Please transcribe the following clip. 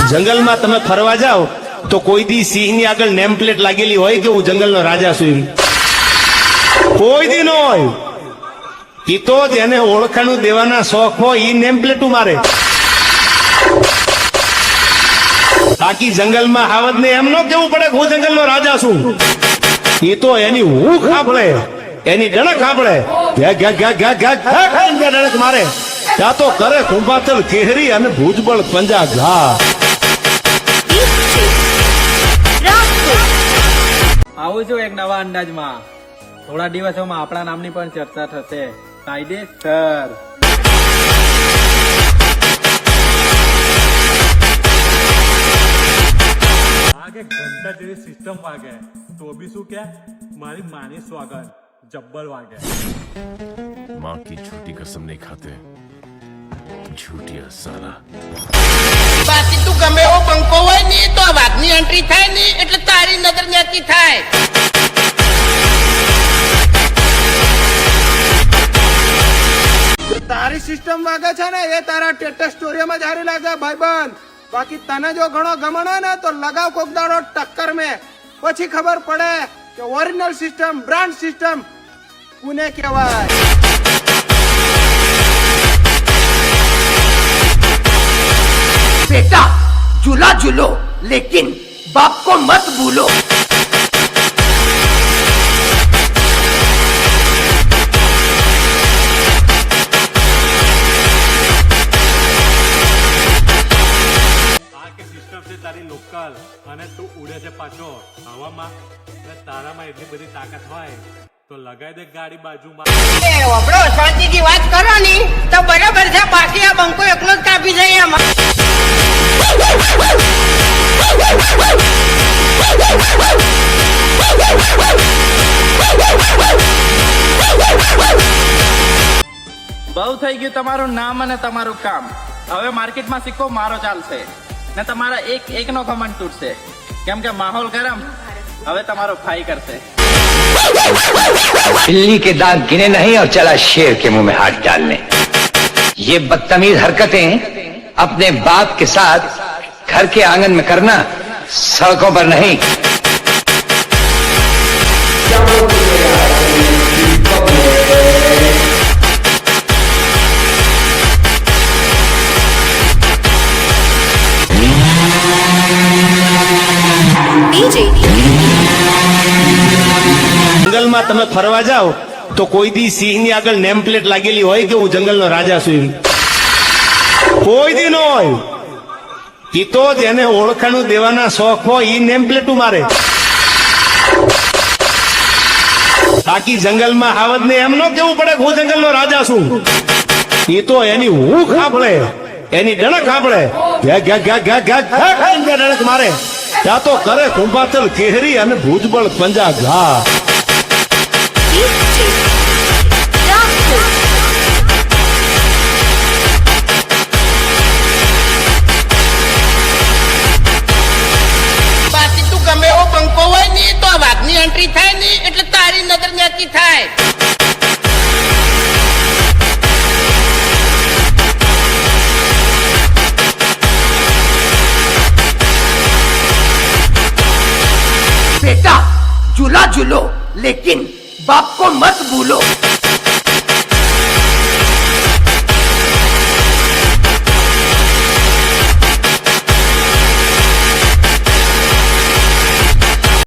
જંગલમાં તમે ફરવા જાઓ તો કોઈ દી સિંહની આગળ નેમ પ્લેટ લાગેલી હોય કે હું જંગલનો રાજા છું, કોઈ દી ન હોય. ઈ તો જેને ઓળખાણું દેવાના શોખ હોય ઈ નેમ પ્લેટું મારે. બાકી જંગલમાં હાવજને એમ ન કેવું પડે હું જંગલનો રાજા છું. ઈ તો એની હું ખાંભળે, એની ડણક સાંભળે, ડણક મારે ત્યાં તો કરે કુંભાતલ કેહરી અને ભુજબળ પંજા ઘા. આવું છું એક નવા અંદાજમાં. થોડા દિવસોમાં આપણા નામની પણ ચર્ચા થશે. કાયદેસર. આગે ઘંટા જેવી સિસ્ટમ વાગે તો બી શું કે મારી માની સ્વાગત જબ્બર વાગે. माँ की झूठी कसम नहीं खाते, झूठिया साला. બાકી તું ગમે એવો બંકો હોય ને તો આ વાઘની એન્ટ્રી થાય ને એટલે તારી નજર ન્યાથી થાય. તારી સિસ્ટમ વાગે છે ને એ તારા ટેટસ સ્ટોરીમાં જ હારી લાગે ભાઈબંધ. બાકી તને જો ઘણો ગમણ હોય ને તો લગાવ કોક દાડો ટક્કર મેં, પછી ખબર પડે કે ઓરિજિનલ સિસ્ટમ, બ્રાન્ડ સિસ્ટમ કોને કહેવાય. बेटा झूला झूलो लेकिन बाप को मत भूलो. આ કે સિસ્ટમ છે તારી લોકલ અને તું ઉડે છે પાછો હવામાં અને તારામાં એટલી બધી તાકાત હોય તો લગાઈ દે ગાડી બાજુમાં. આપણો શાંતિથી વાત કરો ને તો બરાબર છે. બાકી આ બંકો એકલો જ કાપી જાય એમાં. બહુ થઈ ગયું તમારું નામ અને તમારું કામ. હવે માર્કેટમાં સિક્કો મારો ચાલશે ને તમારા એક નો ઘમંડ તૂટશે. કેમ કે માહોલ ગરમ. હવે તમારો ફાઈ કરશે. बिल्ली के दांत गिने नहीं और चला शेर के मुंह में हाथ डालने. ये बदतमीज हरकतें अपने बाप के साथ घर के आंगन में करना, सड़कों पर नहीं. જંગલમાં તમે ફરવા જાઓ તો કોઈ દી સિંહની આગળ નેમ પ્લેટ લાગેલી હોય કે હું જંગલનો રાજા છું, કોઈ દી ન હોય. ઈ તો જેને ઓળખાણું દેવાના શોખ હોય ઈ નેમ પ્લેટું મારે. બાકી જંગલમાં હાવજને એમ ન કેવું પડે હું જંગલનો રાજા છું. ઈ તો એની હું ખાંભળે, એની ડણક સાંભળે, ડણક મારે ત્યાં તો કરે કુંભાતલ કેહરી અને ભુજબળ પંજા ઘા. બાકી તું ગમે એવો બંકો હોય ને તો આ વાઘની એન્ટ્રી થાય ને એટલે તારી નજર ન્યાથી થાય. बेटा झूला झूलो लेकिन बाप को मत भूलो.